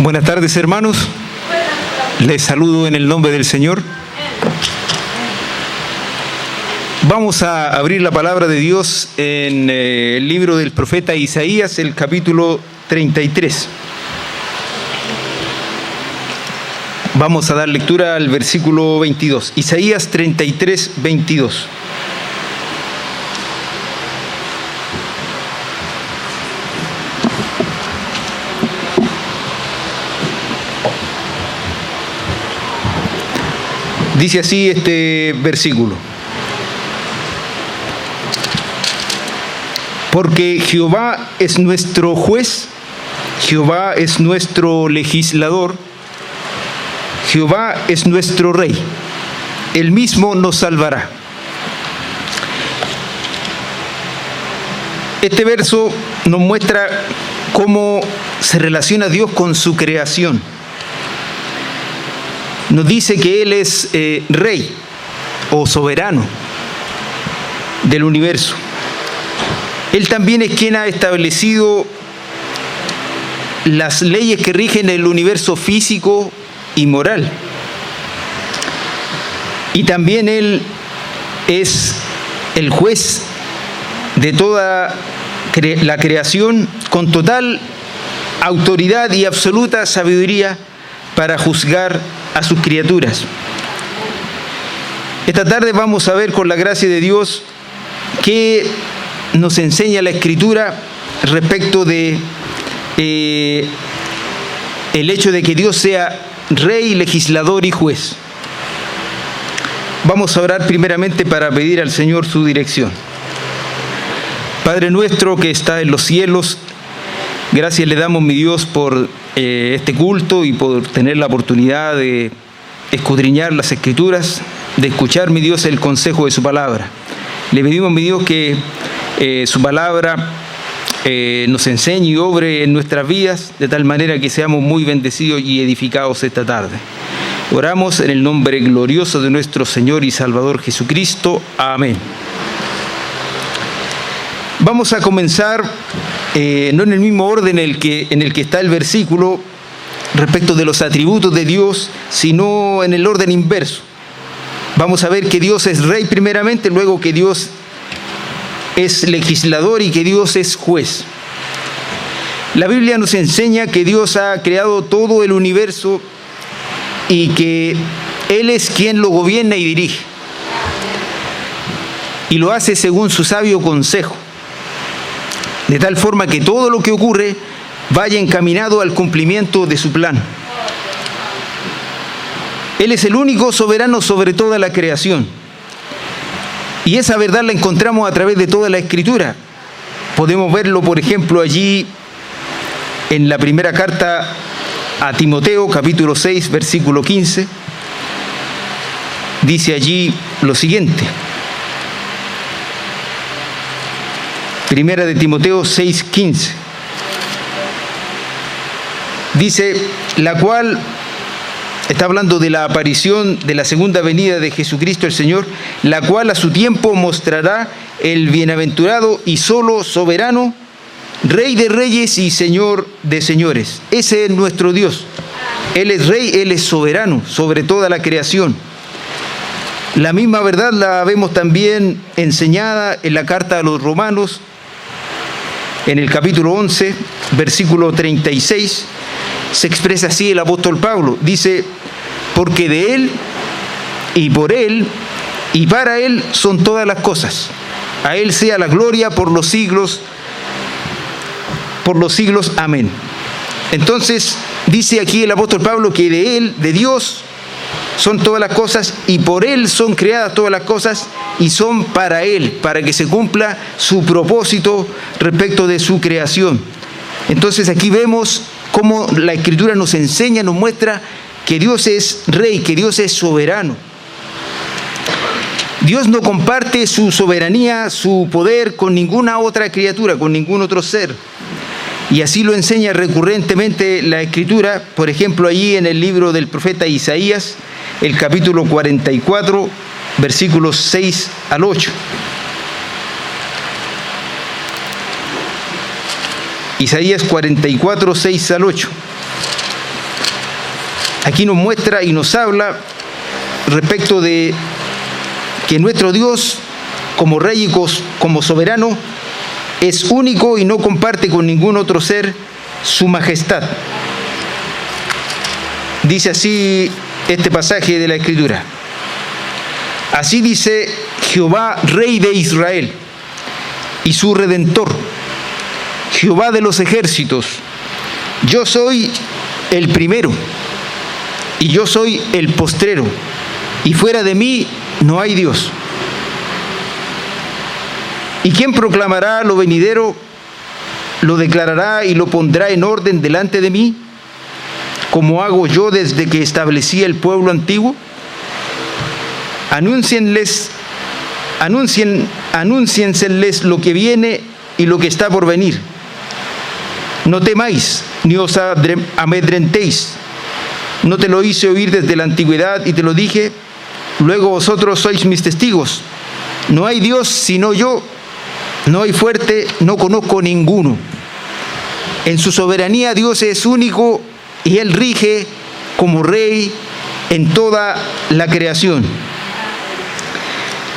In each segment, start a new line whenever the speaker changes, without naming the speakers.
Buenas tardes, hermanos. Les saludo en el nombre del Señor. Vamos a abrir la palabra de Dios en el libro del profeta Isaías, el capítulo 33. Vamos a dar lectura al versículo 22. Isaías 33, 22. Dice así este versículo: porque Jehová es nuestro juez, Jehová es nuestro legislador, Jehová es nuestro rey, él mismo nos salvará. Este verso nos muestra cómo se relaciona Dios con su creación. Nos dice que Él es rey o soberano del universo. Él también es quien ha establecido las leyes que rigen el universo físico y moral. Y también Él es el juez de toda la creación, con total autoridad y absoluta sabiduría para juzgar a sus criaturas. Esta tarde vamos a ver, con la gracia de Dios, qué nos enseña la Escritura respecto de el hecho de que Dios sea rey, legislador y juez. Vamos a orar primeramente para pedir al Señor su dirección. Padre nuestro que está en los cielos, gracias le damos, mi Dios, por este culto y por tener la oportunidad de escudriñar las Escrituras, de escuchar, mi Dios, el consejo de su palabra. Le pedimos, mi Dios, que su palabra nos enseñe y obre en nuestras vidas, de tal manera que seamos muy bendecidos y edificados esta tarde. Oramos en el nombre glorioso de nuestro Señor y Salvador Jesucristo. Amén. Vamos a comenzar no en el mismo orden en el que está el versículo respecto de los atributos de Dios, sino en el orden inverso. Vamos a ver que Dios es rey primeramente, luego que Dios es legislador y que Dios es juez. La Biblia nos enseña que Dios ha creado todo el universo y que Él es quien lo gobierna y dirige. Y lo hace según su sabio consejo, de tal forma que todo lo que ocurre vaya encaminado al cumplimiento de su plan. Él es el único soberano sobre toda la creación. Y esa verdad la encontramos a través de toda la Escritura. Podemos verlo, por ejemplo, allí en la primera carta a Timoteo, capítulo 6, versículo 15. Dice allí lo siguiente. Primera de Timoteo 6:15. Dice, la cual está hablando de la aparición de la segunda venida de Jesucristo el Señor, la cual a su tiempo mostrará el bienaventurado y solo soberano, Rey de reyes y Señor de señores. Ese es nuestro Dios. Él es rey, Él es soberano sobre toda la creación. La misma verdad la vemos también enseñada en la carta a los Romanos, en el capítulo 11, versículo 36, se expresa así el apóstol Pablo. Dice, porque de Él, y por Él, y para Él son todas las cosas. A Él sea la gloria por los siglos. Amén. Entonces, dice aquí el apóstol Pablo que de Él, de Dios, son todas las cosas, y por Él son creadas todas las cosas, y son para Él, para que se cumpla su propósito respecto de su creación. Entonces aquí vemos cómo la Escritura nos enseña, nos muestra que Dios es rey, que Dios es soberano. Dios no comparte su soberanía, su poder con ninguna otra criatura, con ningún otro ser. Y así lo enseña recurrentemente la Escritura, por ejemplo, allí en el libro del profeta Isaías, el capítulo 44, versículos 6 al 8. Isaías 44, 6 al 8. Aquí nos muestra y nos habla respecto de que nuestro Dios, como Rey y como soberano, es único y no comparte con ningún otro ser su majestad. Dice así este pasaje de la Escritura: así dice Jehová, Rey de Israel, y su Redentor, Jehová de los ejércitos: yo soy el primero, y yo soy el postrero, y fuera de mí no hay Dios. ¿Y quién proclamará lo venidero, lo declarará y lo pondrá en orden delante de mí, como hago yo desde que establecí el pueblo antiguo? Anúncienseles lo que viene y lo que está por venir. No temáis, ni os amedrentéis. No te lo hice oír desde la antigüedad y te lo dije, luego vosotros sois mis testigos. No hay Dios sino yo, no hay fuerte, no conozco ninguno. En su soberanía Dios es único y Él rige como Rey en toda la creación.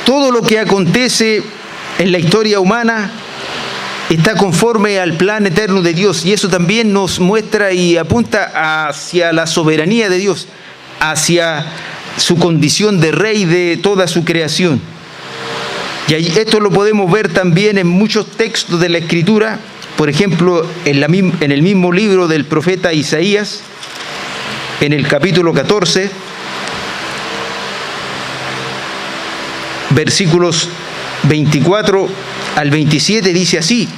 Todo lo que acontece en la historia humana está conforme al plan eterno de Dios, y eso también nos muestra y apunta hacia la soberanía de Dios, hacia su condición de Rey de toda su creación. Y esto lo podemos ver también en muchos textos de la Escritura, por ejemplo, en el mismo libro del profeta Isaías, en el capítulo 14, versículos 24 al 27, dice así: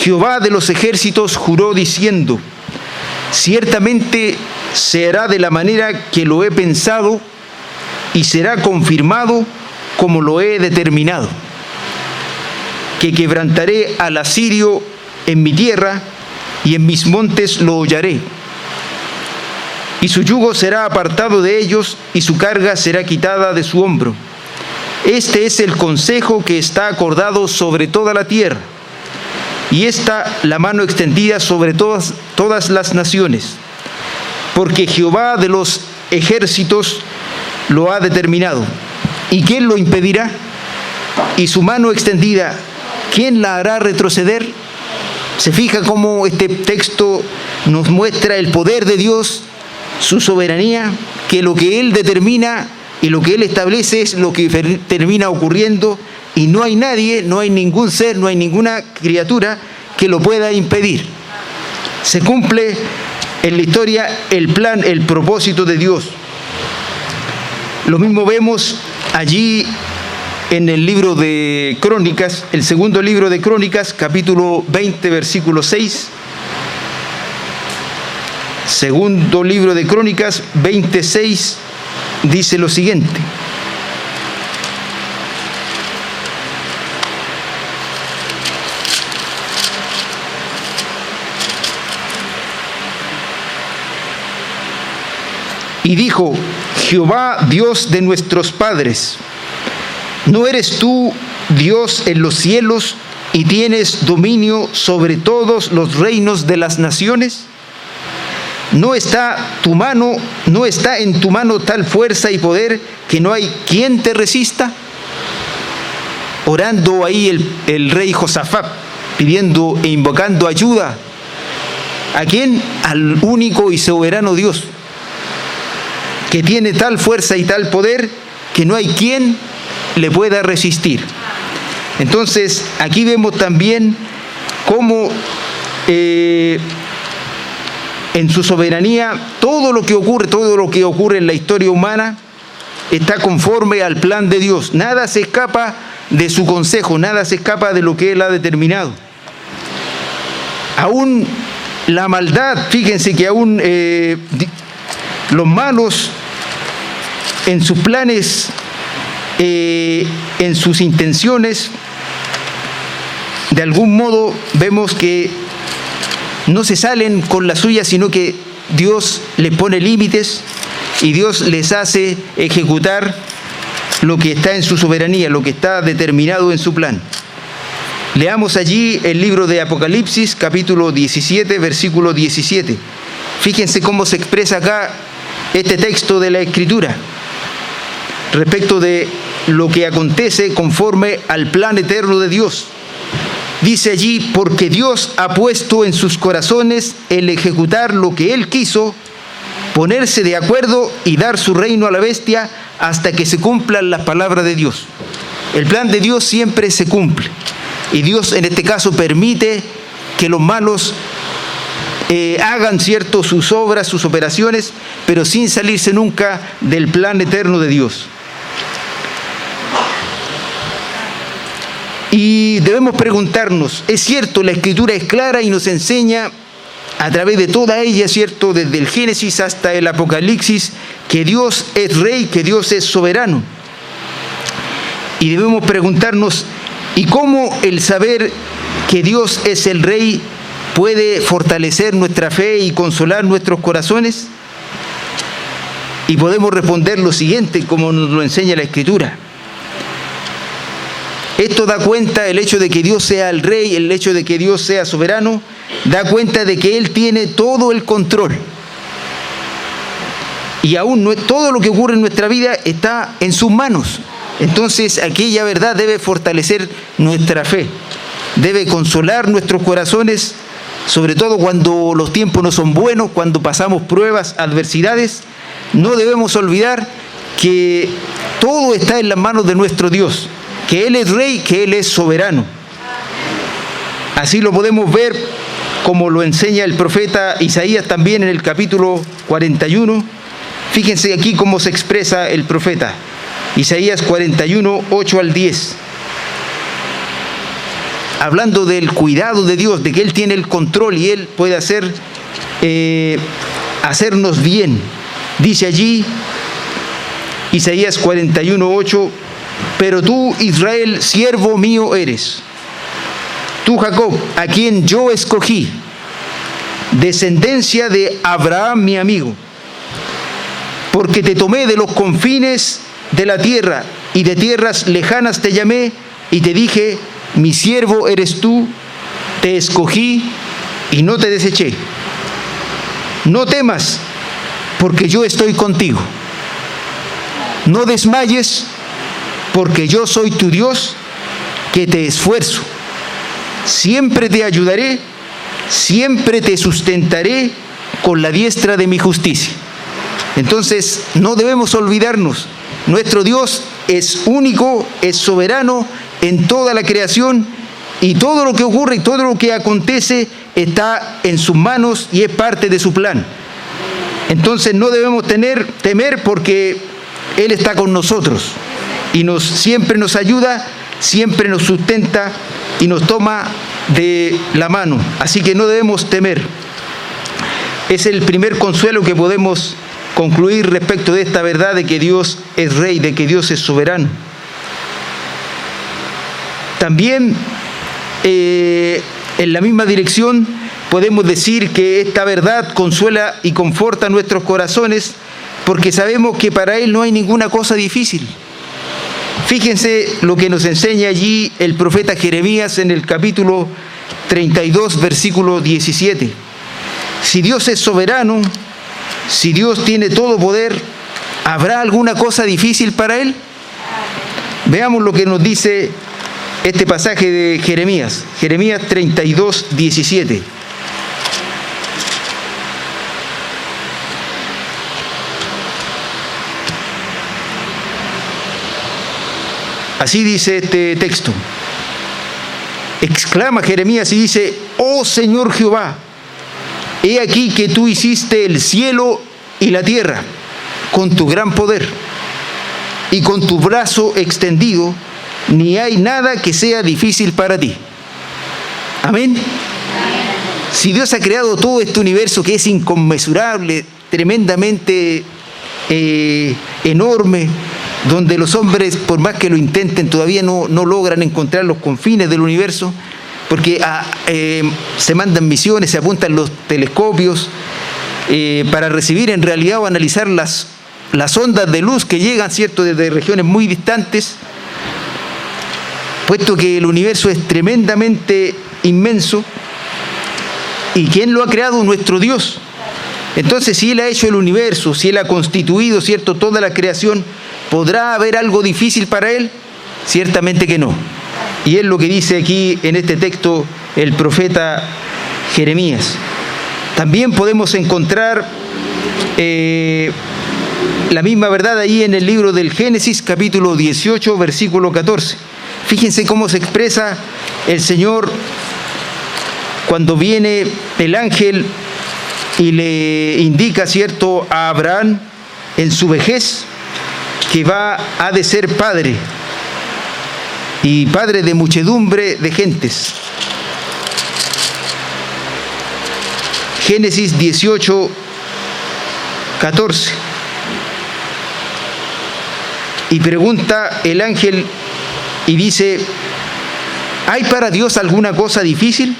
Jehová de los ejércitos juró diciendo, ciertamente se hará de la manera que lo he pensado y será confirmado como lo he determinado, que quebrantaré al asirio en mi tierra y en mis montes lo hollaré, y su yugo será apartado de ellos y su carga será quitada de su hombro. Este es el consejo que está acordado sobre toda la tierra, y esta la mano extendida sobre todas las naciones, porque Jehová de los ejércitos lo ha determinado. ¿Y quién lo impedirá? Y su mano extendida, ¿quién la hará retroceder? Se fija cómo este texto nos muestra el poder de Dios, su soberanía, que lo que Él determina y lo que Él establece es lo que termina ocurriendo, y no hay nadie, no hay ningún ser, no hay ninguna criatura que lo pueda impedir. Se cumple en la historia el plan, el propósito de Dios. Lo mismo vemos allí en el libro de Crónicas, el segundo libro de Crónicas, capítulo 20, versículo 6. Segundo libro de Crónicas, 26, dice lo siguiente: y dijo Jehová, Dios de nuestros padres, ¿no eres tú Dios en los cielos y tienes dominio sobre todos los reinos de las naciones? ¿No está en tu mano tal fuerza y poder que no hay quien te resista? Orando ahí el rey Josafat, pidiendo e invocando ayuda. ¿A quién? Al único y soberano Dios, que tiene tal fuerza y tal poder que no hay quien le pueda resistir. Entonces, aquí vemos también cómo en su soberanía todo lo que ocurre en la historia humana está conforme al plan de Dios. Nada se escapa de su consejo, nada se escapa de lo que Él ha determinado. Aún la maldad, fíjense que aún los malos en sus planes, en sus intenciones, de algún modo vemos que no se salen con la suya, sino que Dios les pone límites y Dios les hace ejecutar lo que está en su soberanía, lo que está determinado en su plan. Leamos allí el libro de Apocalipsis, capítulo 17, versículo 17. Fíjense cómo se expresa acá este texto de la Escritura respecto de lo que acontece conforme al plan eterno de Dios. Dice allí, porque Dios ha puesto en sus corazones el ejecutar lo que Él quiso, ponerse de acuerdo y dar su reino a la bestia hasta que se cumplan las palabras de Dios. El plan de Dios siempre se cumple. Y Dios en este caso permite que los malos hagan sus obras, sus operaciones, pero sin salirse nunca del plan eterno de Dios. Y debemos preguntarnos, es cierto, la Escritura es clara y nos enseña a través de toda ella, cierto, desde el Génesis hasta el Apocalipsis, que Dios es Rey, que Dios es soberano. Y debemos preguntarnos, ¿y cómo el saber que Dios es el Rey puede fortalecer nuestra fe y consolar nuestros corazones? Y podemos responder lo siguiente, como nos lo enseña la Escritura. Esto da cuenta, el hecho de que Dios sea el Rey, el hecho de que Dios sea soberano, da cuenta de que Él tiene todo el control. Y aún todo lo que ocurre en nuestra vida está en sus manos. Entonces aquella verdad debe fortalecer nuestra fe, debe consolar nuestros corazones, sobre todo cuando los tiempos no son buenos, cuando pasamos pruebas, adversidades. No debemos olvidar que todo está en las manos de nuestro Dios, que Él es Rey, que Él es soberano. Así lo podemos ver como lo enseña el profeta Isaías también en el capítulo 41. Fíjense aquí cómo se expresa el profeta. Isaías 41, 8 al 10. Hablando del cuidado de Dios, de que Él tiene el control y Él puede hacernos bien. Dice allí, Isaías 41, 8, pero tú, Israel, siervo mío eres. Tú, Jacob, a quien yo escogí, descendencia de Abraham, mi amigo. Porque te tomé de los confines de la tierra y de tierras lejanas te llamé y te dije, mi siervo eres tú, te escogí y no te deseché. No temas, porque yo estoy contigo. No desmayes, porque yo soy tu Dios, que te esfuerzo. Siempre te ayudaré, siempre te sustentaré con la diestra de mi justicia. Entonces, no debemos olvidarnos, nuestro Dios es único, es soberano en toda la creación y todo lo que ocurre y todo lo que acontece está en sus manos y es parte de su plan. Entonces no debemos temer porque Él está con nosotros y siempre nos ayuda, siempre nos sustenta y nos toma de la mano. Así que no debemos temer. Es el primer consuelo que podemos concluir respecto de esta verdad de que Dios es Rey, de que Dios es soberano. También en la misma dirección podemos decir que esta verdad consuela y conforta nuestros corazones porque sabemos que para Él no hay ninguna cosa difícil. Fíjense lo que nos enseña allí el profeta Jeremías en el capítulo 32, versículo 17. Si Dios es soberano, si Dios tiene todo poder, ¿habrá alguna cosa difícil para Él? Veamos lo que nos dice este pasaje de Jeremías, Jeremías 32, 17. Así dice este texto. Exclama Jeremías y dice, oh Señor Jehová, he aquí que tú hiciste el cielo y la tierra con tu gran poder y con tu brazo extendido, ni hay nada que sea difícil para ti. Amén. Si Dios ha creado todo este universo que es inconmensurable, tremendamente enorme, donde los hombres, por más que lo intenten, todavía no logran encontrar los confines del universo, porque se mandan misiones, se apuntan los telescopios para recibir en realidad o analizar las ondas de luz que llegan, ¿cierto?, desde regiones muy distantes, puesto que el universo es tremendamente inmenso. ¿Y quién lo ha creado? Nuestro Dios. Entonces, si Él ha hecho el universo, si Él ha constituido, ¿cierto?, toda la creación, ¿podrá haber algo difícil para Él? Ciertamente que no. Y es lo que dice aquí en este texto el profeta Jeremías. También podemos encontrar la misma verdad ahí en el libro del Génesis, capítulo 18, versículo 14. Fíjense cómo se expresa el Señor cuando viene el ángel y le indica, ¿cierto?, a Abraham en su vejez que ha de ser padre, y padre de muchedumbre de gentes. Génesis 18, 14. Y pregunta el ángel y dice: ¿hay para Dios alguna cosa difícil?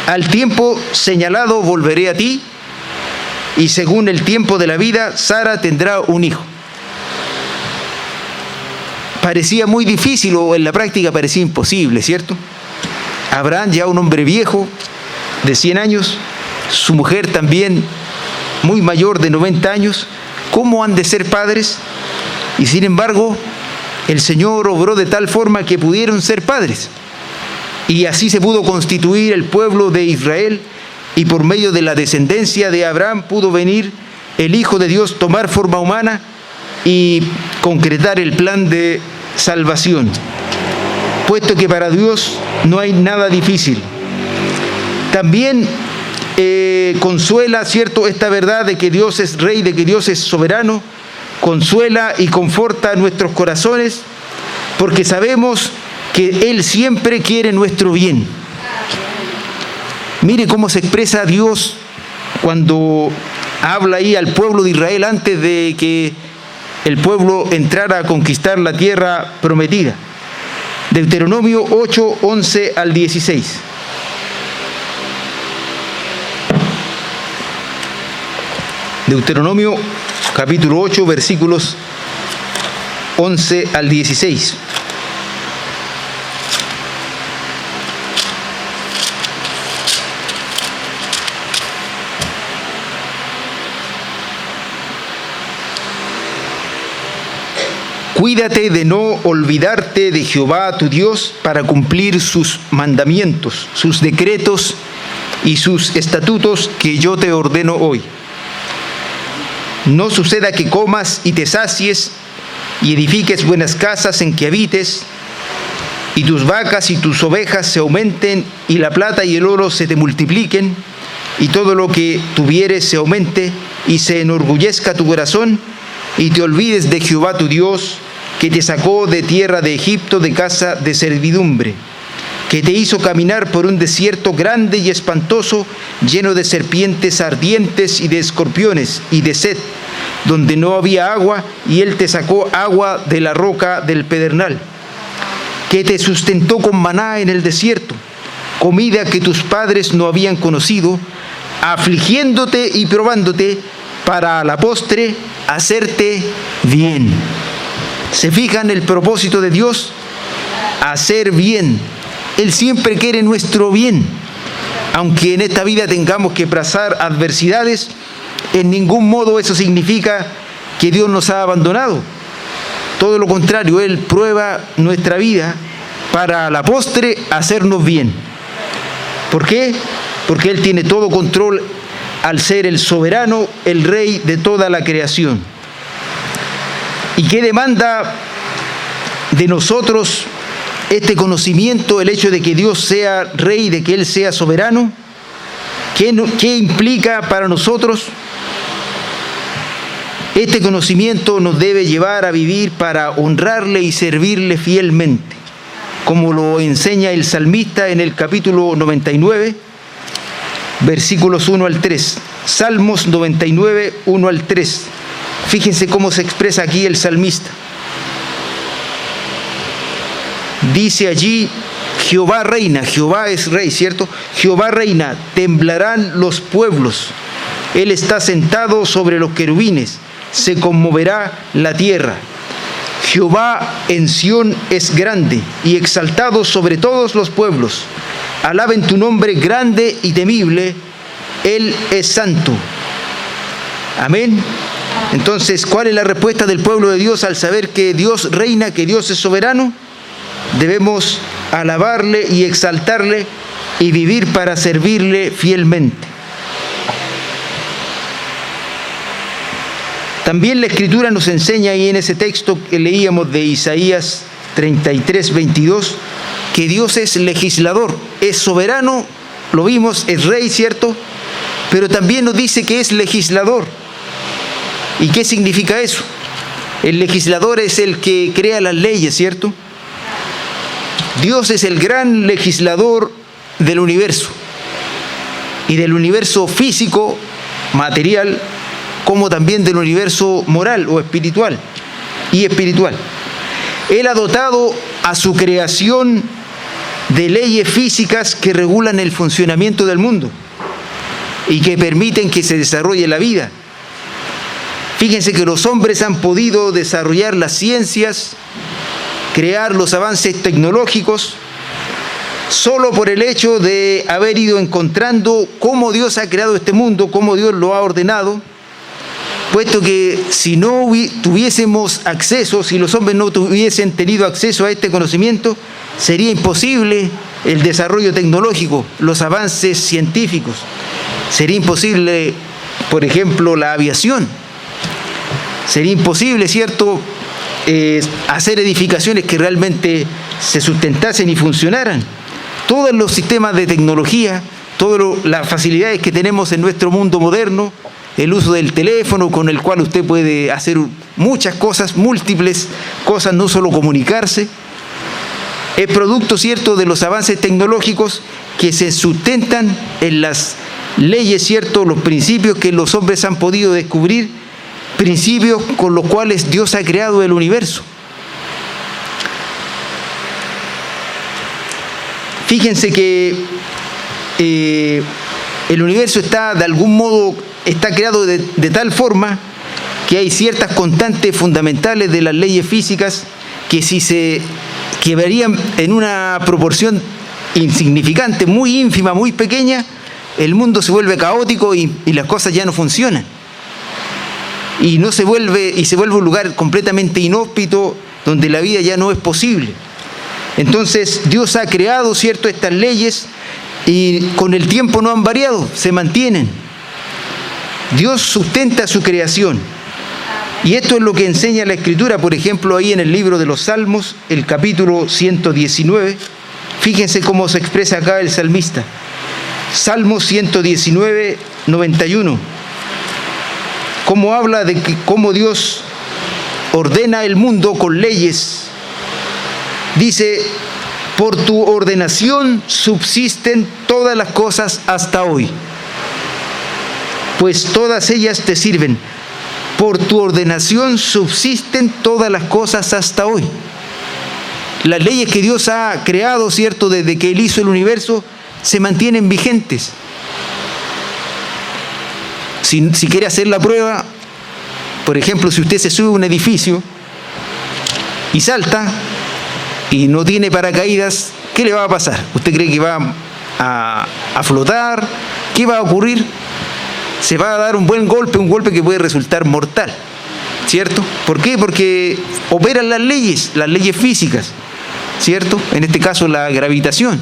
Al tiempo señalado volveré a ti, y según el tiempo de la vida, Sara tendrá un hijo. Parecía muy difícil, o en la práctica parecía imposible, ¿cierto? Abraham, ya un hombre viejo, de 100 años, su mujer también muy mayor, de 90 años, ¿cómo han de ser padres? Y sin embargo, el Señor obró de tal forma que pudieron ser padres. Y así se pudo constituir el pueblo de Israel, y por medio de la descendencia de Abraham pudo venir el Hijo de Dios, tomar forma humana y concretar el plan de salvación, puesto que para Dios no hay nada difícil. También consuela, ¿cierto?, esta verdad de que Dios es Rey, de que Dios es soberano, consuela y conforta nuestros corazones, porque sabemos que Él siempre quiere nuestro bien. Mire cómo se expresa Dios cuando habla ahí al pueblo de Israel antes de que el pueblo entrara a conquistar la tierra prometida. Deuteronomio 8, 11 al 16. Deuteronomio capítulo 8, versículos 11 al 16. Cuídate de no olvidarte de Jehová tu Dios para cumplir sus mandamientos, sus decretos y sus estatutos que yo te ordeno hoy. No suceda que comas y te sacies y edifiques buenas casas en que habites, y tus vacas y tus ovejas se aumenten, y la plata y el oro se te multipliquen, y todo lo que tuvieres se aumente, y se enorgullezca tu corazón, y te olvides de Jehová tu Dios, que te sacó de tierra de Egipto, de casa de servidumbre, que te hizo caminar por un desierto grande y espantoso, lleno de serpientes ardientes y de escorpiones y de sed, donde no había agua, y Él te sacó agua de la roca del pedernal, que te sustentó con maná en el desierto, comida que tus padres no habían conocido, afligiéndote y probándote, para a la postre hacerte bien. ¿Se fijan el propósito de Dios? Hacer bien. Él siempre quiere nuestro bien. Aunque en esta vida tengamos que pasar adversidades, en ningún modo eso significa que Dios nos ha abandonado. Todo lo contrario, Él prueba nuestra vida para a la postre hacernos bien. ¿Por qué? Porque Él tiene todo control al ser el soberano, el Rey de toda la creación. ¿Y qué demanda de nosotros este conocimiento, el hecho de que Dios sea Rey, de que Él sea soberano? ¿Qué implica para nosotros? Este conocimiento nos debe llevar a vivir para honrarle y servirle fielmente, como lo enseña el salmista en el capítulo 99, versículos 1 al 3. Salmos 99, 1 al 3. Fíjense cómo se expresa aquí el salmista. Dice allí: Jehová reina, Jehová es Rey, ¿cierto? Jehová reina, temblarán los pueblos. Él está sentado sobre los querubines, se conmoverá la tierra. Jehová en Sión es grande y exaltado sobre todos los pueblos. Alaben tu nombre grande y temible, Él es santo. Amén. Entonces, ¿cuál es la respuesta del pueblo de Dios al saber que Dios reina, que Dios es soberano? Debemos alabarle y exaltarle y vivir para servirle fielmente. También la Escritura nos enseña ahí en ese texto que leíamos de Isaías 33, 22, que Dios es legislador, es soberano, lo vimos, es rey, ¿cierto? Pero también nos dice que es legislador. ¿Y qué significa eso? El legislador es el que crea las leyes, ¿cierto? Dios es el gran legislador del universo, y del universo físico, material, como también del universo moral o espiritual y espiritual. Él ha dotado a su creación de leyes físicas que regulan el funcionamiento del mundo y que permiten que se desarrolle la vida. Fíjense que los hombres han podido desarrollar las ciencias, crear los avances tecnológicos, solo por el hecho de haber ido encontrando cómo Dios ha creado este mundo, cómo Dios lo ha ordenado, puesto que si no tuviésemos acceso, si los hombres no hubiesen tenido acceso a este conocimiento, sería imposible el desarrollo tecnológico, los avances científicos. Sería imposible, por ejemplo, la aviación. Sería imposible, ¿cierto?, hacer edificaciones que realmente se sustentasen y funcionaran. Todos los sistemas de tecnología, todas las facilidades que tenemos en nuestro mundo moderno, el uso del teléfono con el cual usted puede hacer muchas cosas, múltiples cosas, no solo comunicarse, es producto, ¿cierto?, de los avances tecnológicos que se sustentan en las leyes, ¿cierto?, los principios que los hombres han podido descubrir, principios con los cuales Dios ha creado el universo. Fíjense que el universo está, de algún modo, está creado de tal forma que hay ciertas constantes fundamentales de las leyes físicas que si se quebrarían en una proporción insignificante, muy ínfima, muy pequeña, el mundo se vuelve caótico y las cosas ya no funcionan. Y se vuelve un lugar completamente inhóspito donde la vida ya no es posible. Entonces Dios ha creado, ¿cierto?, estas leyes y con el tiempo no han variado, se mantienen. Dios sustenta su creación. Y esto es lo que enseña la Escritura, por ejemplo, ahí en el libro de los Salmos, el capítulo 119. Fíjense cómo se expresa acá el salmista. Salmos 119, 91. Cómo habla de cómo Dios ordena el mundo con leyes. Dice: por tu ordenación subsisten todas las cosas hasta hoy, pues todas ellas te sirven. Por tu ordenación subsisten todas las cosas hasta hoy. Las leyes que Dios ha creado, ¿cierto?, desde que Él hizo el universo, se mantienen vigentes. Si quiere hacer la prueba, por ejemplo, si usted se sube a un edificio y salta y no tiene paracaídas, ¿qué le va a pasar? ¿Usted cree que va a flotar? ¿Qué va a ocurrir? Se va a dar un golpe que puede resultar mortal, ¿cierto? ¿Por qué? Porque operan las leyes físicas, ¿cierto? En este caso la gravitación.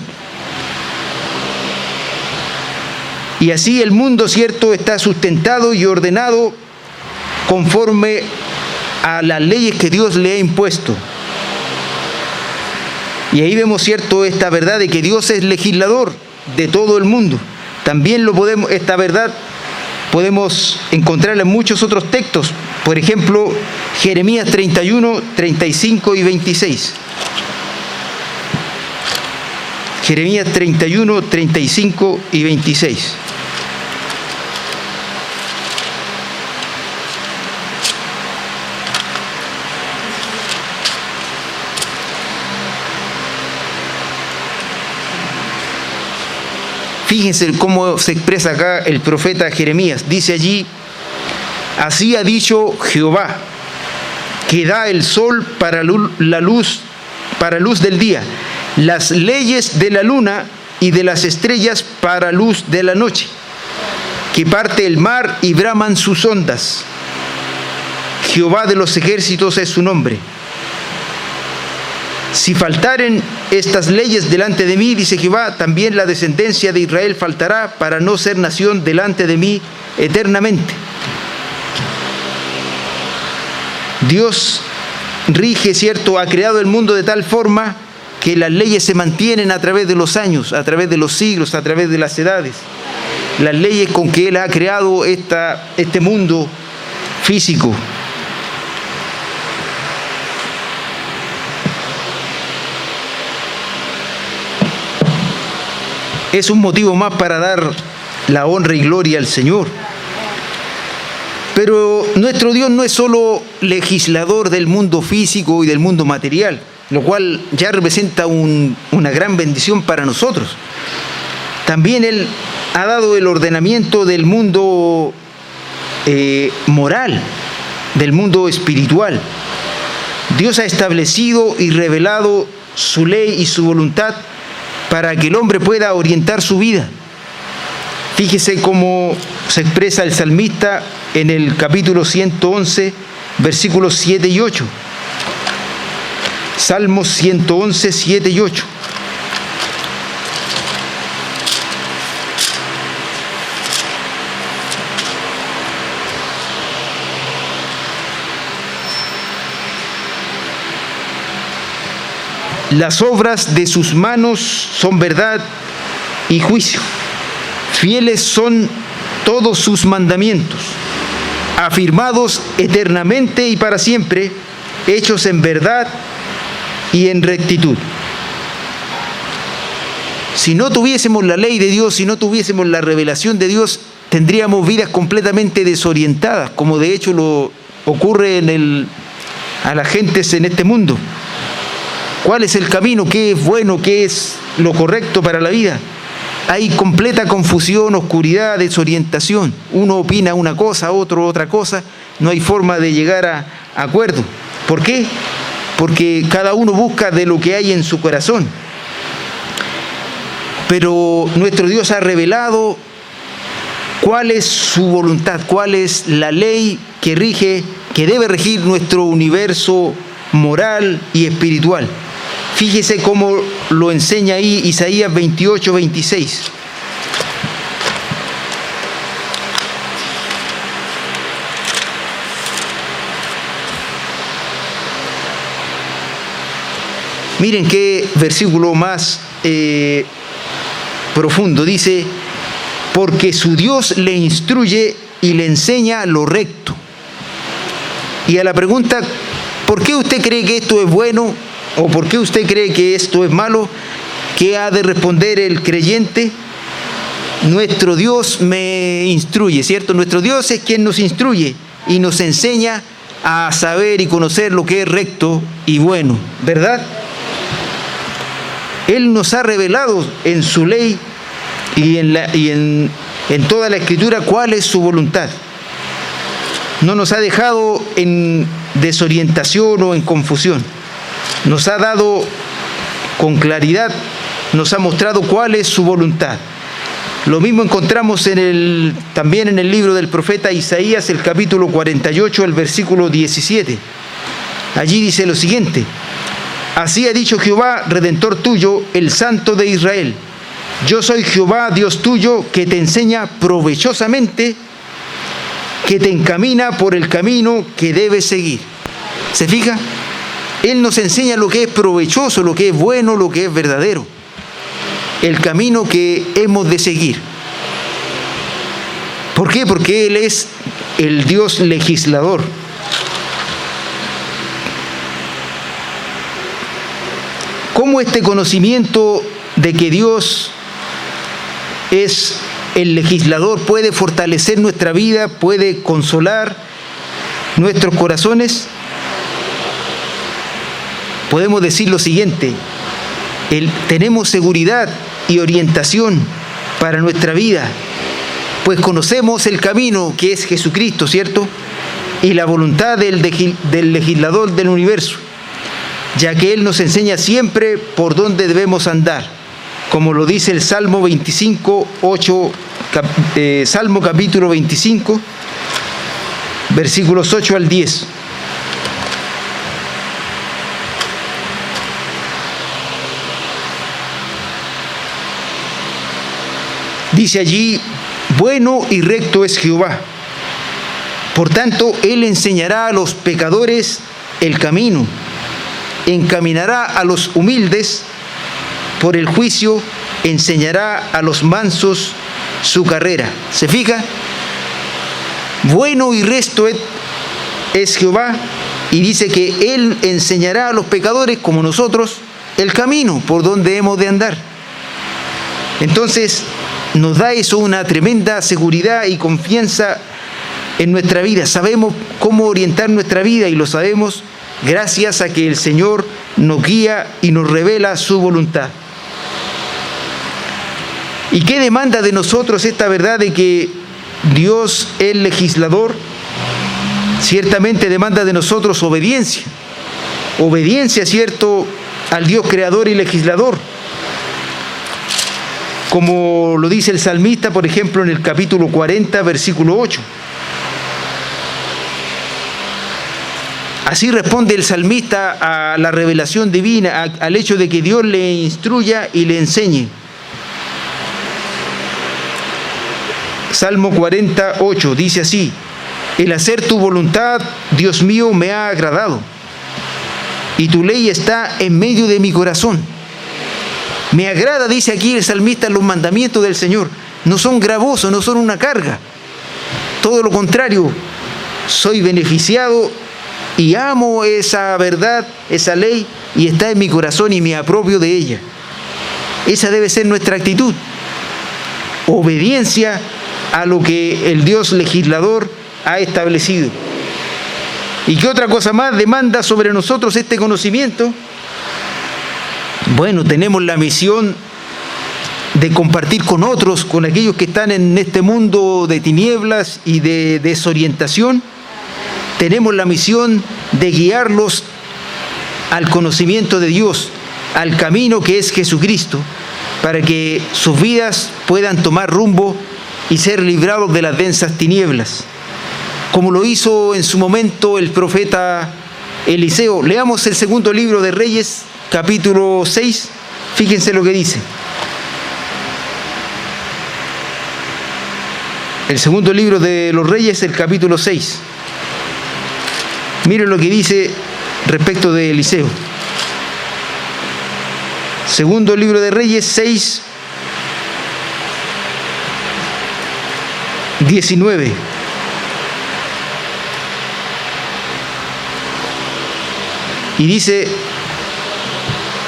Y así el mundo, ¿cierto?, está sustentado y ordenado conforme a las leyes que Dios le ha impuesto. Y ahí vemos, ¿cierto?, esta verdad de que Dios es legislador de todo el mundo. También esta verdad podemos encontrarla en muchos otros textos. Por ejemplo, Jeremías 31, 35 y 26. Jeremías 31, 35 y 26. Fíjense cómo se expresa acá el profeta Jeremías. Dice allí: así ha dicho Jehová, que da el sol para la luz del día, las leyes de la luna y de las estrellas para luz de la noche, que parte el mar y braman sus ondas. Jehová de los ejércitos es su nombre. Si faltaren estas leyes delante de mí, dice Jehová, también la descendencia de Israel faltará para no ser nación delante de mí eternamente. Dios rige, ¿cierto? Ha creado el mundo de tal forma que las leyes se mantienen a través de los años, a través de los siglos, a través de las edades. Las leyes con que Él ha creado este mundo físico. Es un motivo más para dar la honra y gloria al Señor. Pero nuestro Dios no es solo legislador del mundo físico y del mundo material, lo cual ya representa una gran bendición para nosotros. También Él ha dado el ordenamiento del mundo moral, del mundo espiritual. Dios ha establecido y revelado su ley y su voluntad para que el hombre pueda orientar su vida. Fíjese cómo se expresa el salmista en el capítulo 111, versículos 7 y 8. Salmos 111, 7 y 8. Las obras de sus manos son verdad y juicio. Fieles son todos sus mandamientos, afirmados eternamente y para siempre, hechos en verdad y en rectitud. Si no tuviésemos la ley de Dios, si no tuviésemos la revelación de Dios, tendríamos vidas completamente desorientadas, como de hecho lo ocurre a las gentes en este mundo. ¿Cuál es el camino? ¿Qué es bueno? ¿Qué es lo correcto para la vida? Hay completa confusión, oscuridad, desorientación. Uno opina una cosa, otro otra cosa. No hay forma de llegar a acuerdo. ¿Por qué? Porque cada uno busca de lo que hay en su corazón. Pero nuestro Dios ha revelado cuál es su voluntad, cuál es la ley que rige, que debe regir nuestro universo moral y espiritual. Fíjese cómo lo enseña ahí Isaías 28, 26. Miren qué versículo más profundo. Dice, porque su Dios le instruye y le enseña lo recto. Y a la pregunta, ¿por qué usted cree que esto es bueno? ¿O por qué usted cree que esto es malo? ¿Qué ha de responder el creyente? Nuestro Dios me instruye, ¿cierto? Nuestro Dios es quien nos instruye y nos enseña a saber y conocer lo que es recto y bueno, ¿verdad? Él nos ha revelado en su ley y en toda la Escritura cuál es su voluntad. No nos ha dejado en desorientación o en confusión. Nos ha dado con claridad, nos ha mostrado cuál es su voluntad. Lo mismo encontramos también en el libro del profeta Isaías, el capítulo 48, el versículo 17. Allí dice lo siguiente: así ha dicho Jehová, Redentor tuyo, el Santo de Israel. Yo soy Jehová, Dios tuyo, que te enseña provechosamente, que te encamina por el camino que debes seguir. ¿Se fija? Él nos enseña lo que es provechoso, lo que es bueno, lo que es verdadero. El camino que hemos de seguir. ¿Por qué? Porque Él es el Dios legislador. ¿Cómo este conocimiento de que Dios es el legislador puede fortalecer nuestra vida, puede consolar nuestros corazones? Podemos decir lo siguiente: tenemos seguridad y orientación para nuestra vida, pues conocemos el camino que es Jesucristo, ¿cierto? Y la voluntad del legislador del universo, ya que Él nos enseña siempre por dónde debemos andar, como lo dice el Salmo 25, 8 Salmo capítulo 25, versículos 8 al 10. Dice allí: bueno y recto es Jehová, por tanto Él enseñará a los pecadores el camino, encaminará a los humildes por el juicio, enseñará a los mansos su carrera. ¿Se fija? Bueno y recto es Jehová, y dice que Él enseñará a los pecadores como nosotros el camino por donde hemos de andar. Entonces nos da eso una tremenda seguridad y confianza en nuestra vida. Sabemos cómo orientar nuestra vida, y lo sabemos gracias a que el Señor nos guía y nos revela su voluntad. ¿Y qué demanda de nosotros esta verdad de que Dios es legislador? Ciertamente demanda de nosotros obediencia. Obediencia, ¿cierto?, al Dios creador y legislador. Como lo dice el salmista, por ejemplo, en el capítulo 40, versículo 8. Así responde el salmista a la revelación divina, al hecho de que Dios le instruya y le enseñe. Salmo 48 dice así: el hacer tu voluntad, Dios mío, me ha agradado, y tu ley está en medio de mi corazón. Me agrada, dice aquí el salmista, los mandamientos del Señor. No son gravosos, no son una carga. Todo lo contrario, soy beneficiado y amo esa verdad, esa ley, y está en mi corazón y me apropio de ella. Esa debe ser nuestra actitud. Obediencia a lo que el Dios legislador ha establecido. ¿Y qué otra cosa más demanda sobre nosotros este conocimiento? Bueno, tenemos la misión de compartir con otros, con aquellos que están en este mundo de tinieblas y de desorientación. Tenemos la misión de guiarlos al conocimiento de Dios, al camino que es Jesucristo, para que sus vidas puedan tomar rumbo y ser librados de las densas tinieblas, como lo hizo en su momento el profeta Eliseo. Leamos el segundo libro de Reyes, capítulo 6, fíjense lo que dice. El segundo libro de los Reyes, el capítulo 6. Miren lo que dice respecto de Eliseo. Segundo libro de Reyes 6, 19. Y dice,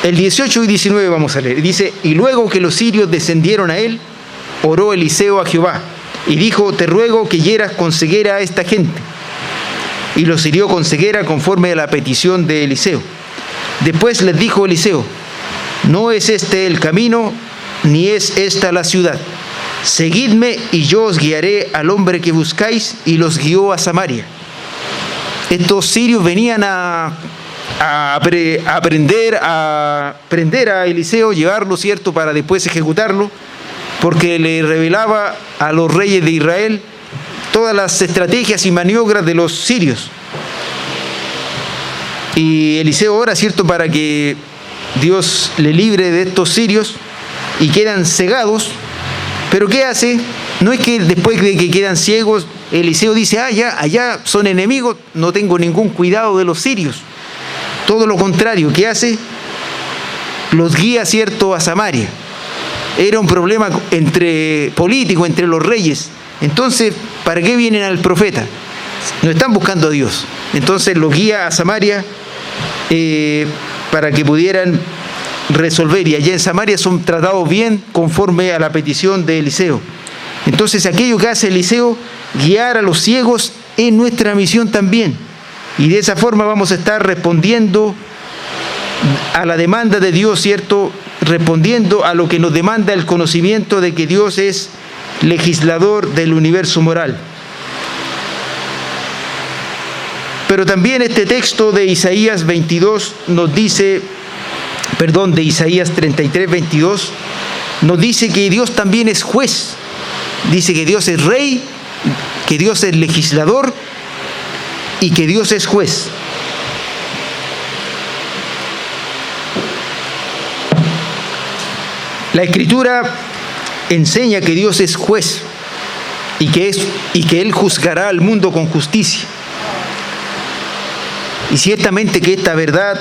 el 18 y 19 vamos a leer. Dice: y luego que los sirios descendieron a él, oró Eliseo a Jehová, y dijo: te ruego que hieras con ceguera a esta gente. Y los hirió con ceguera conforme a la petición de Eliseo. Después les dijo Eliseo: no es este el camino, ni es esta la ciudad. Seguidme y yo os guiaré al hombre que buscáis. Y los guió a Samaria. Estos sirios venían a prender a Eliseo, llevarlo, ¿cierto?, para después ejecutarlo, porque le revelaba a los reyes de Israel todas las estrategias y maniobras de los sirios. Y Eliseo ora, ¿cierto?, para que Dios le libre de estos sirios, y quedan cegados. Pero ¿qué hace? No es que después de que quedan ciegos, Eliseo dice: allá son enemigos, no tengo ningún cuidado de los sirios. Todo lo contrario, ¿qué hace? Los guía, ¿cierto?, a Samaria. Era un problema político entre los reyes. Entonces, ¿para qué vienen al profeta? No están buscando a Dios. Entonces los guía a Samaria para que pudieran resolver. Y allá en Samaria son tratados bien conforme a la petición de Eliseo. Entonces, aquello que hace Eliseo, guiar a los ciegos, es nuestra misión también. Y de esa forma vamos a estar respondiendo a la demanda de Dios, ¿cierto? Respondiendo a lo que nos demanda el conocimiento de que Dios es legislador del universo moral. Pero también este texto de Isaías 22 nos dice, de Isaías 33, 22, nos dice que Dios también es juez. Dice que Dios es rey, que Dios es legislador y que Dios es juez. La Escritura enseña que Dios es juez y que Él juzgará al mundo con justicia. Y ciertamente que esta verdad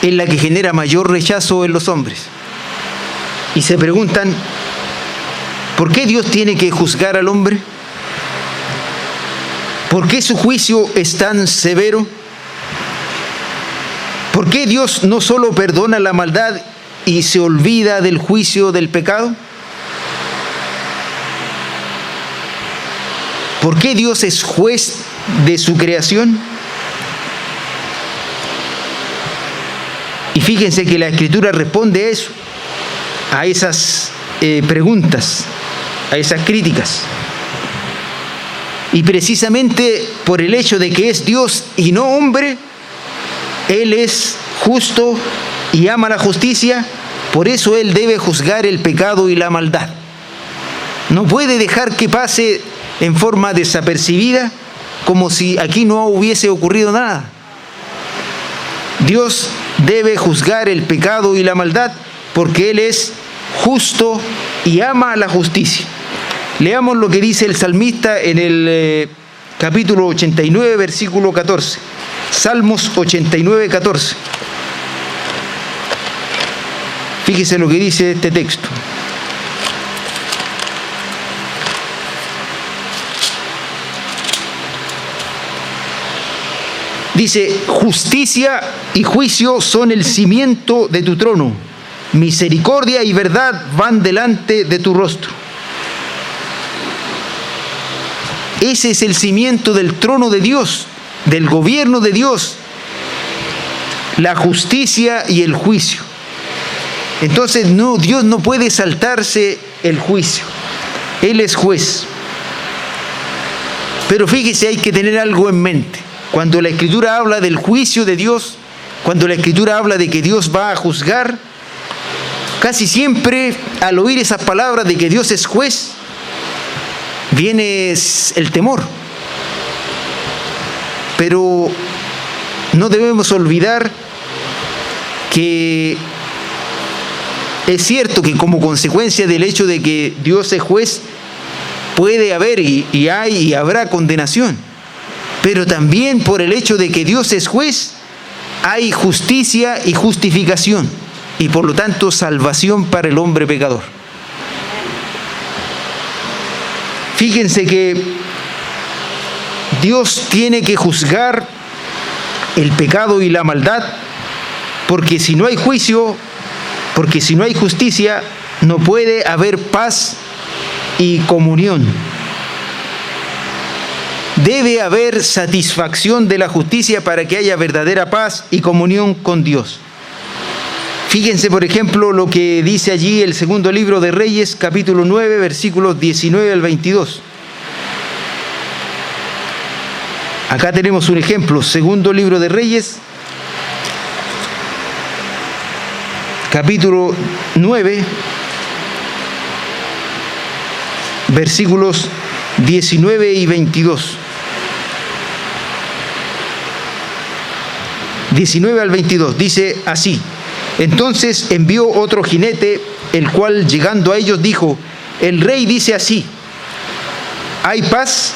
es la que genera mayor rechazo en los hombres. Y se preguntan, ¿por qué Dios tiene que juzgar al hombre? ¿Por qué su juicio es tan severo? ¿Por qué Dios no solo perdona la maldad y se olvida del juicio del pecado? ¿Por qué Dios es juez de su creación? Y fíjense que la Escritura responde a eso, a esas preguntas, a esas críticas. Y precisamente por el hecho de que es Dios y no hombre, Él es justo y ama la justicia, por eso Él debe juzgar el pecado y la maldad. No puede dejar que pase en forma desapercibida, como si aquí no hubiese ocurrido nada. Dios debe juzgar el pecado y la maldad porque Él es justo y ama la justicia. Leamos lo que dice el salmista en el capítulo 89, versículo 14. Salmos 89, 14. Fíjese lo que dice este texto. Dice, justicia y juicio son el cimiento de tu trono, misericordia y verdad van delante de tu rostro. Ese es el cimiento del trono de Dios, del gobierno de Dios, la justicia y el juicio. Entonces Dios no puede saltarse el juicio. Él es juez. Pero fíjese, hay que tener algo en mente. Cuando la Escritura habla del juicio de Dios, cuando la Escritura habla de que Dios va a juzgar, casi siempre al oír esas palabras de que Dios es juez, viene el temor. Pero no debemos olvidar que es cierto que como consecuencia del hecho de que Dios es juez, puede haber y hay y habrá condenación. Pero también por el hecho de que Dios es juez, hay justicia y justificación, y por lo tanto salvación para el hombre pecador. Fíjense que Dios tiene que juzgar el pecado y la maldad, porque si no hay juicio, porque si no hay justicia, no puede haber paz y comunión. Debe haber satisfacción de la justicia para que haya verdadera paz y comunión con Dios. Fíjense, por ejemplo, lo que dice allí el segundo libro de Reyes, capítulo 9, versículos 19 al 22. Acá tenemos un ejemplo, segundo libro de Reyes, capítulo 9, versículos 19 y 22. 19 al 22, dice así: entonces envió otro jinete, el cual llegando a ellos dijo, el rey dice así, ¿hay paz?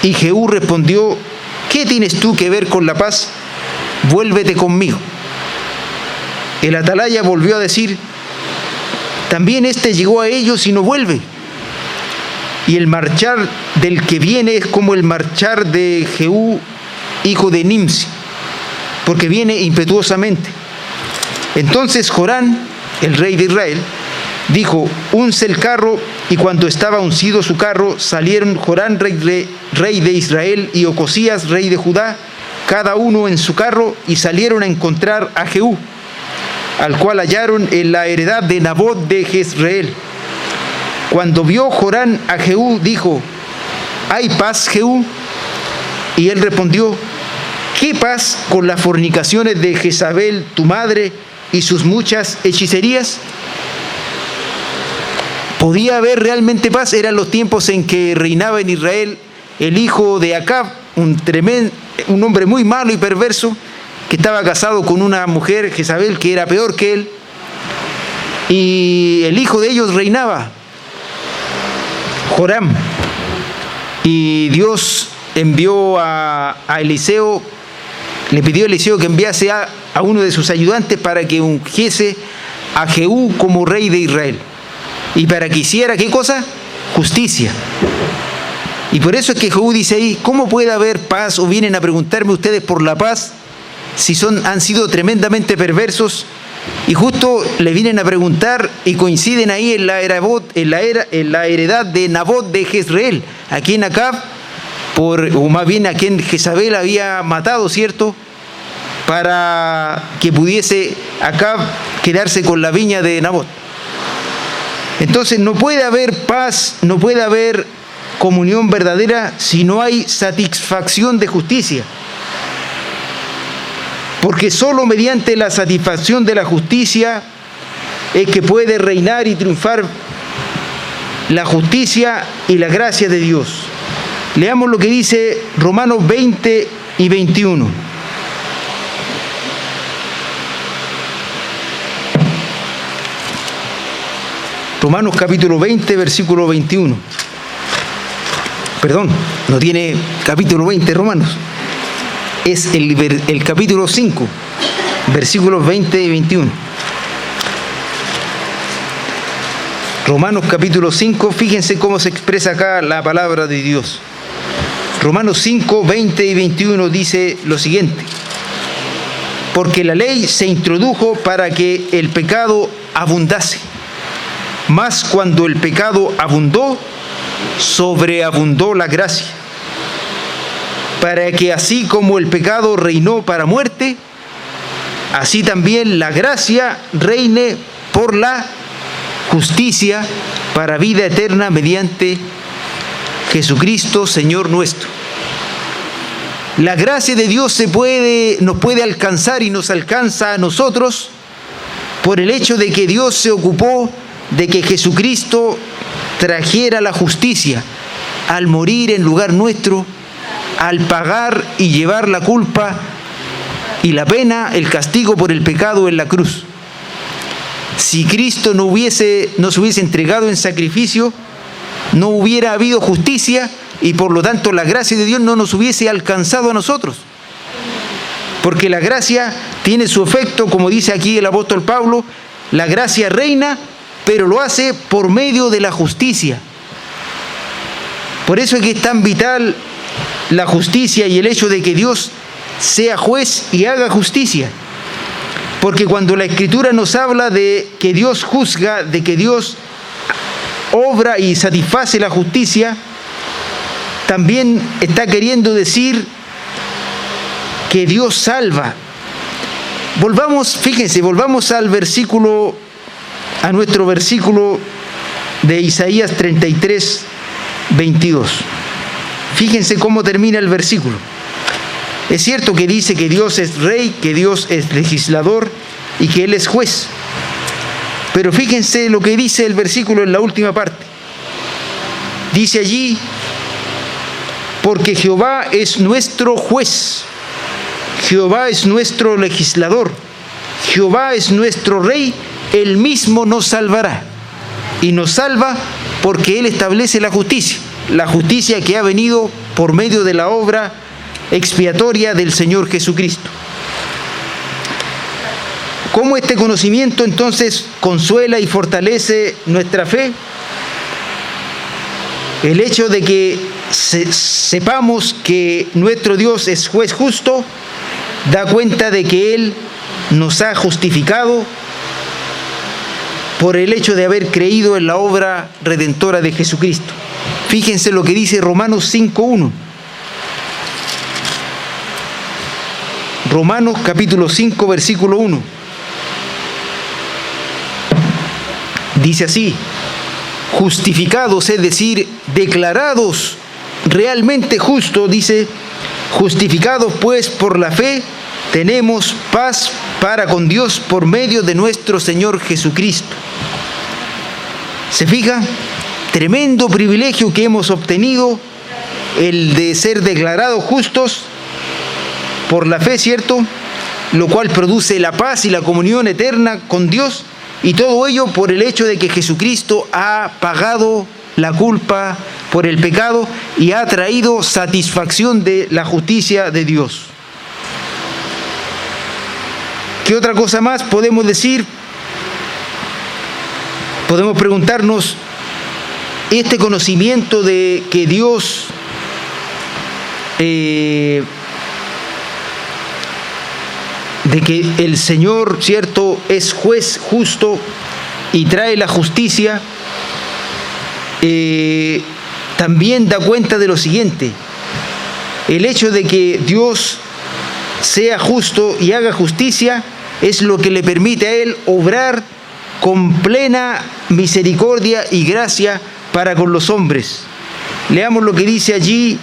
Y Jehú respondió, ¿qué tienes tú que ver con la paz? Vuélvete conmigo. El atalaya volvió a decir, también éste llegó a ellos y no vuelve. Y el marchar del que viene es como el marchar de Jehú, hijo de Nimsi, porque viene impetuosamente. Entonces Jorán, el rey de Israel, dijo, unce el carro, y cuando estaba uncido su carro, salieron Jorán, rey de Israel, y Ocosías, rey de Judá, cada uno en su carro, y salieron a encontrar a Jehú, al cual hallaron en la heredad de Nabot de Jezreel. Cuando vio Jorán a Jehú, dijo, ¿hay paz, Jehú? Y él respondió, ¿qué paz con las fornicaciones de Jezabel, tu madre, y sus muchas hechicerías? podía haber realmente paz eran los tiempos en que reinaba en Israel el hijo de Acab, un hombre muy malo y perverso, que estaba casado con una mujer, Jezabel, que era peor que él, y el hijo de ellos reinaba, Joram, y Dios envió a Eliseo, le pidió a Eliseo que enviase a uno de sus ayudantes para que ungiese a Jehú como rey de Israel, y para que hiciera, ¿qué cosa? Justicia. Y por eso es que Jehú dice ahí, ¿cómo puede haber paz? O vienen a preguntarme ustedes por la paz, si han sido tremendamente perversos. Y justo le vienen a preguntar y coinciden ahí en la heredad de Nabot de Jezreel, a quien Acab, o más bien a quien Jezabel había matado, ¿cierto? Para que pudiese Acab quedarse con la viña de Nabot. Entonces no puede haber paz, no puede haber comunión verdadera si no hay satisfacción de justicia. Porque solo mediante la satisfacción de la justicia es que puede reinar y triunfar la justicia y la gracia de Dios. Leamos lo que dice Romanos 20 y 21. Romanos capítulo 20, versículo 21. Perdón, no tiene capítulo 20 Romanos. Es el capítulo 5, versículos 20 y 21. Romanos capítulo 5, fíjense cómo se expresa acá la palabra de Dios. Romanos 5, 20 y 21 dice lo siguiente: porque la ley se introdujo para que el pecado abundase, mas cuando el pecado abundó, sobreabundó la gracia, para que así como el pecado reinó para muerte, así también la gracia reine por la justicia para vida eterna mediante Jesucristo, Señor nuestro. La gracia de Dios nos puede alcanzar y nos alcanza a nosotros por el hecho de que Dios se ocupó de que Jesucristo trajera la justicia al morir en lugar nuestro, al pagar y llevar la culpa y la pena, el castigo por el pecado en la cruz. Si Cristo no se hubiese entregado en sacrificio, no hubiera habido justicia y por lo tanto la gracia de Dios no nos hubiese alcanzado a nosotros. Porque la gracia tiene su efecto, como dice aquí el apóstol Pablo, la gracia reina, pero lo hace por medio de la justicia. Por eso es que es tan vital la justicia y el hecho de que Dios sea juez y haga justicia. Porque cuando la Escritura nos habla de que Dios juzga, de que Dios obra y satisface la justicia, también está queriendo decir que Dios salva. Volvamos al versículo, a nuestro versículo de Isaías 33, 22. Fíjense cómo termina el versículo. Es cierto que dice que Dios es rey, que Dios es legislador y que Él es juez. Pero fíjense lo que dice el versículo en la última parte. Dice allí: porque Jehová es nuestro juez, Jehová es nuestro legislador, Jehová es nuestro rey, Él mismo nos salvará. Y nos salva porque Él establece la justicia que ha venido por medio de la obra expiatoria del Señor Jesucristo. ¿Cómo este conocimiento entonces consuela y fortalece nuestra fe? El hecho de que sepamos que nuestro Dios es juez justo da cuenta de que Él nos ha justificado por el hecho de haber creído en la obra redentora de Jesucristo. Fíjense lo que dice Romanos 5:1. Romanos capítulo 5, versículo 1. Dice así: justificados, es decir, declarados realmente justos, dice, justificados pues por la fe, tenemos paz para con Dios por medio de nuestro Señor Jesucristo. ¿Se fija? Tremendo privilegio que hemos obtenido, el de ser declarados justos por la fe, ¿cierto? Lo cual produce la paz y la comunión eterna con Dios, y todo ello por el hecho de que Jesucristo ha pagado la culpa por el pecado y ha traído satisfacción de la justicia de Dios. ¿Qué otra cosa más podemos decir? Podemos preguntarnos, este conocimiento de que Dios de que el Señor, ¿cierto?, es juez justo y trae la justicia, también da cuenta de lo siguiente: el hecho de que Dios sea justo y haga justicia es lo que le permite a Él obrar con plena misericordia y gracia para con los hombres. Leamos lo que dice allí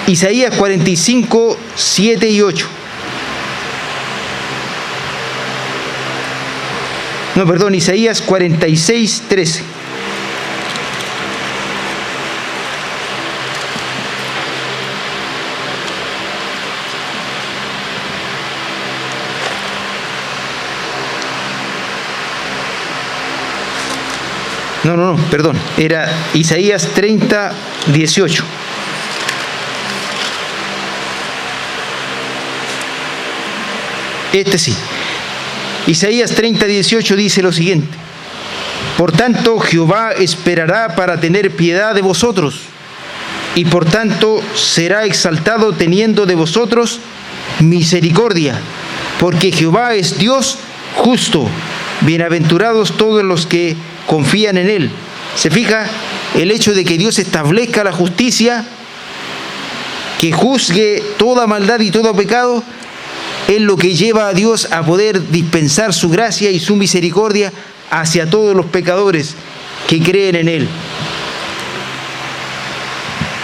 Isaías 45, 7 y 8. No, perdón, Isaías 46, 13. No, perdón, era Isaías 30, 18. Este sí. Isaías 30, 18 dice lo siguiente: por tanto, Jehová esperará para tener piedad de vosotros, y por tanto será exaltado teniendo de vosotros misericordia, porque Jehová es Dios justo. Bienaventurados todos los que confían en Él. ¿Se fija? El hecho de que Dios establezca la justicia, que juzgue toda maldad y todo pecado, es lo que lleva a Dios a poder dispensar su gracia y su misericordia hacia todos los pecadores que creen en Él.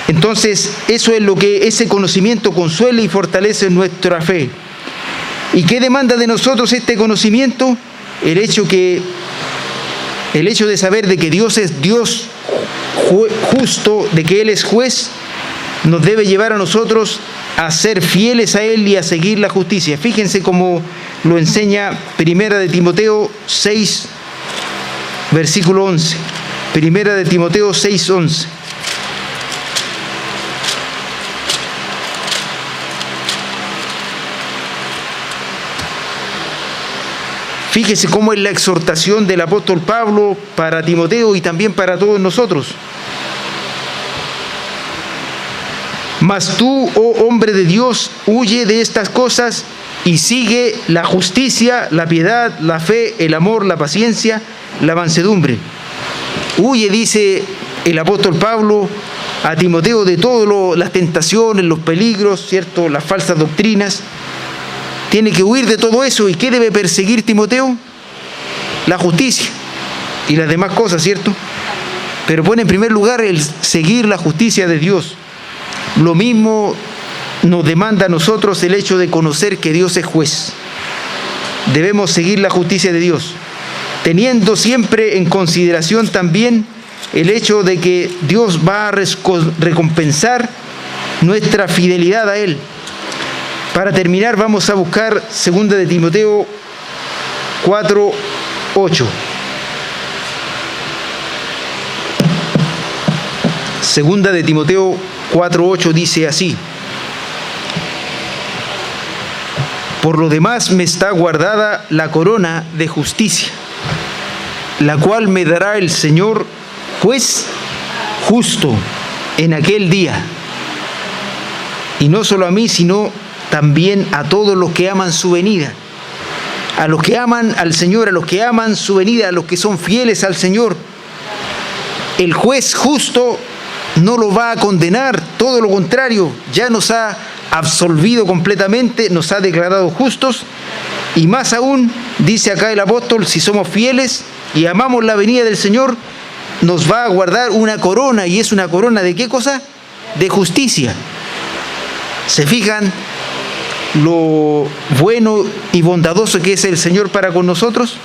Entonces, eso es lo que ese conocimiento consuela y fortalece nuestra fe. ¿Y qué demanda de nosotros este conocimiento? El hecho de saber de que Dios es Dios justo, de que Él es juez, nos debe llevar a nosotros a ser fieles a Él y a seguir la justicia. Fíjense cómo lo enseña Primera de Timoteo 6, versículo 11. Primera de Timoteo 6, 11. Fíjese cómo es la exhortación del apóstol Pablo para Timoteo y también para todos nosotros. Mas tú, oh hombre de Dios, huye de estas cosas y sigue la justicia, la piedad, la fe, el amor, la paciencia, la mansedumbre. Huye, dice el apóstol Pablo a Timoteo, de todas las tentaciones, los peligros, ¿cierto?, las falsas doctrinas. Tiene que huir de todo eso. ¿Y qué debe perseguir Timoteo? La justicia y las demás cosas, ¿cierto? Pero pone en primer lugar el seguir la justicia de Dios. Lo mismo nos demanda a nosotros el hecho de conocer que Dios es juez. Debemos seguir la justicia de Dios, teniendo siempre en consideración también el hecho de que Dios va a recompensar nuestra fidelidad a Él. Para terminar, vamos a buscar 2 de Timoteo 4, 8. 2 de Timoteo 4, 8 dice así: por lo demás me está guardada la corona de justicia, la cual me dará el Señor juez justo en aquel día. Y no solo a mí, sino también a todos los que aman su venida. A los que aman al Señor, a los que aman su venida, a los que son fieles al Señor. El juez justo no lo va a condenar, todo lo contrario, ya nos ha absolvido completamente, nos ha declarado justos, y más aún, dice acá el apóstol, si somos fieles y amamos la venida del Señor, nos va a guardar una corona. ¿Y es una corona de qué cosa? De justicia. ¿Se fijan? lo bueno y bondadoso que es el Señor para con nosotros,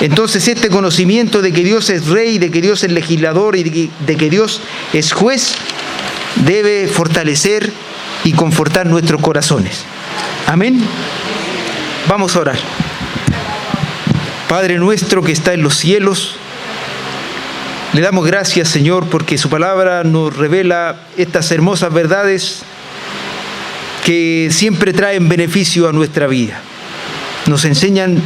entonces este conocimiento de que Dios es Rey, de que Dios es legislador y de que Dios es juez, debe fortalecer y confortar nuestros corazones. Amén. Vamos a orar. Padre nuestro que está en los cielos, le damos gracias, Señor, porque su palabra nos revela estas hermosas verdades que siempre traen beneficio a nuestra vida. Nos enseñan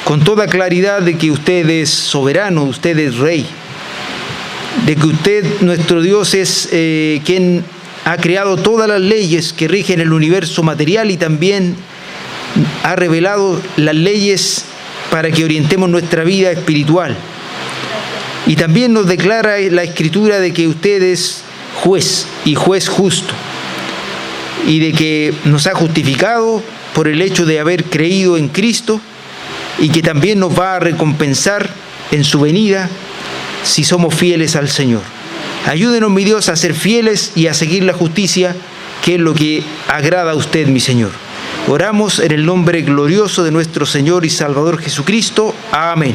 con toda claridad de que usted es soberano, usted es Rey, de que usted, nuestro Dios, es quien ha creado todas las leyes que rigen el universo material y también ha revelado las leyes para que orientemos nuestra vida espiritual. Y también nos declara la Escritura de que usted es juez y juez justo, y de que nos ha justificado por el hecho de haber creído en Cristo, y que también nos va a recompensar en su venida si somos fieles al Señor. Ayúdenos, mi Dios, a ser fieles y a seguir la justicia, que es lo que agrada a usted, mi Señor. Oramos en el nombre glorioso de nuestro Señor y Salvador Jesucristo. Amén.